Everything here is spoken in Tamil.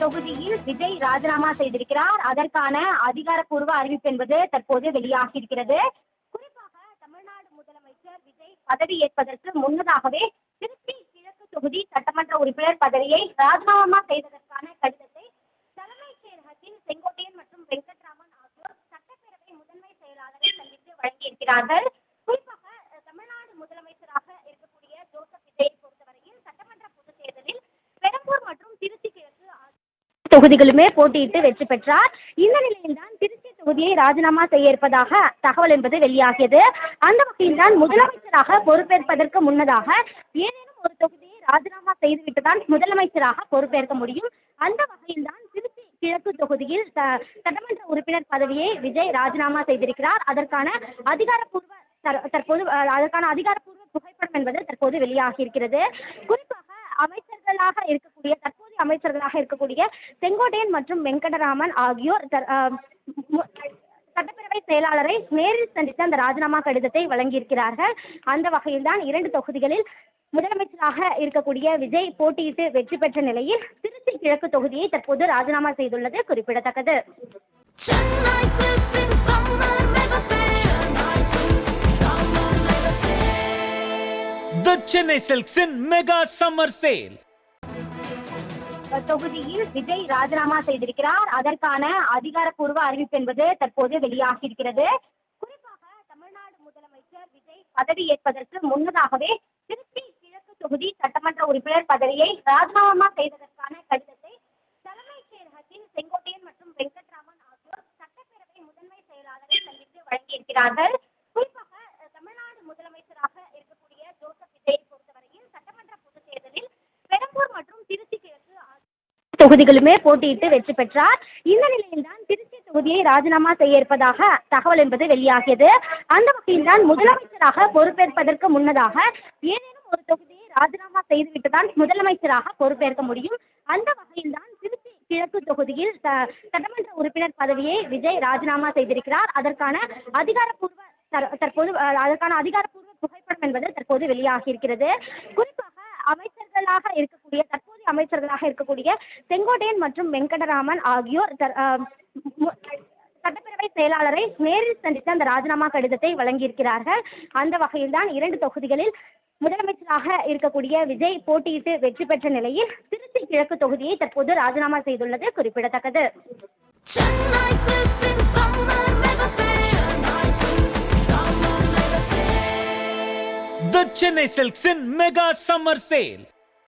தொகுதியில் விஜய் ராஜினாமா செய்திருக்கிறார். அதற்கான அதிகாரப்பூர்வ அறிவிப்பு என்பது தற்போது வெளியாகியிருக்கிறது. குறிப்பாக தமிழ்நாடு முதலமைச்சர் விஜய் பதவி ஏற்பதற்கு முன்னதாகவே திருச்சி கிழக்கு தொகுதி சட்டமன்ற உறுப்பினர் பதவியை ராஜினாமா செய்ததற்கான கடிதத்தை தலைமைச் செயலகத்தில் செங்கோட்டையன் மற்றும் வெங்கட்ராமன் ஆகியோர் சட்டப்பேரவை முதன்மை செயலாளரை சந்தித்து வழங்கியிருக்கிறார்கள். குறிப்பாக தமிழ்நாடு முதலமைச்சராக இருக்கக்கூடிய ஜோசப் விஜயை பொறுத்தவரையில் சட்டமன்ற பொதுத் தேர்தலில் பெரம்பூர் மற்றும் திருச்சி கிழக்கு தொகுதிகளுமே போட்டியிட்டு வெற்றி பெற்றார். இந்த நிலையில்தான் திருச்சி தொகுதியை ராஜினாமா செய்ய இருப்பதாக தகவல் என்பது வெளியாகியது. அந்த வகையில்தான் முதலமைச்சராக பொறுப்பேற்பதற்கு முன்னதாக ஏதேனும் ஒரு தொகுதியை ராஜினாமா செய்துவிட்டுதான் முதலமைச்சராக பொறுப்பேற்க முடியும். அந்த வகையில்தான் திருச்சி கிழக்கு தொகுதியில் சட்டமன்ற உறுப்பினர் பதவியை விஜய் ராஜினாமா செய்திருக்கிறார். அதற்கான அதிகாரப்பூர்வ புகைப்படம் என்பது தற்போது வெளியாகியிருக்கிறது. குறிப்பாக தற்போதைய அமைச்சர்களாக இருக்கக்கூடிய செங்கோட்டையன் மற்றும் வெங்கடராமன் ஆகியோர் சட்டப்பேரவை செயலாளரை நேரில் சந்தித்து அந்த ராஜினாமா கடிதத்தை வழங்கியிருக்கிறார்கள். அந்த வகையில்தான் 2 தொகுதிகளில் முதலமைச்சராக இருக்கக்கூடிய விஜய் போட்டியிட்டு வெற்றி பெற்ற நிலையில் திருச்சி கிழக்கு தொகுதியை தற்போது ராஜினாமா செய்துள்ளது குறிப்பிடத்தக்கது. The Chennai Silks in Mega Summer Sale. தொகுதியில் விஜய் ராஜினாமா செய்திருக்கிறார். அதற்கான அதிகாரப்பூர்வ அறிவிப்பு என்பது தற்போது வெளியாகியிருக்கிறது. குறிப்பாக தமிழ்நாடு முதலமைச்சர் விஜய் பதவி ஏற்பதற்கு முன்னதாகவே திருச்சி கிழக்கு தொகுதி சட்டமன்ற உறுப்பினர் பதவியை ராஜினாமா செய்ததற்கான கடிதத்தை தலைமைச் செயலகத்தில் செங்கோட்டையன் மற்றும் வெங்கட்ராமன் ஆகியோர் சட்டப்பேரவை முதன்மை செயலாளரை சந்தித்து வழங்கியிருக்கிறார்கள். குறிப்பாக தமிழ்நாடு முதலமைச்சராக இருக்கக்கூடிய ஜோசப் விஜயை பொறுத்தவரையில் சட்டமன்ற பொதுத் தேர்தலில் பெரம்பூர் மற்றும் திருச்சி கிழக்கு தொகுதிகளுமே போட்டியிட்டு வெற்றி பெற்றார். இந்த நிலையில்தான் திருச்சி தொகுதியை ராஜினாமா செய்ய இருப்பதாக தகவல் என்பது வெளியாகியது. அந்த வகையில்தான் முதலமைச்சராக பொறுப்பேற்பதற்கு முன்னதாக ஏதேனும் ஒரு தொகுதியை ராஜினாமா செய்துவிட்டுதான் முதலமைச்சராக பொறுப்பேற்க முடியும். அந்த வகையில்தான் திருச்சி கிழக்கு தொகுதியில் சட்டமன்ற உறுப்பினர் பதவியை விஜய் ராஜினாமா செய்திருக்கிறார். அதற்கான அதிகாரப்பூர்வ புகைப்படம் என்பது தற்போது வெளியாகியிருக்கிறது. குறிப்பாக தற்போதைய அமைச்சர்களாக இருக்கக்கூடிய செங்கோட்டையன் மற்றும் வெங்கடராமன் ஆகியோர் சட்டப்பேரவை செயலாளரை நேரில் சந்தித்து அந்த ராஜினாமா கடிதத்தை வழங்கியிருக்கிறார்கள். அந்த வகையில்தான் 2 தொகுதிகளில் முதலமைச்சராக இருக்கக்கூடிய விஜய் போட்டியிட்டு வெற்றி பெற்ற நிலையில் திருச்சி கிழக்கு தொகுதியை தற்போது ராஜினாமா செய்துள்ளது குறிப்பிடத்தக்கது. The Chennai Silks in Mega Summer Sale.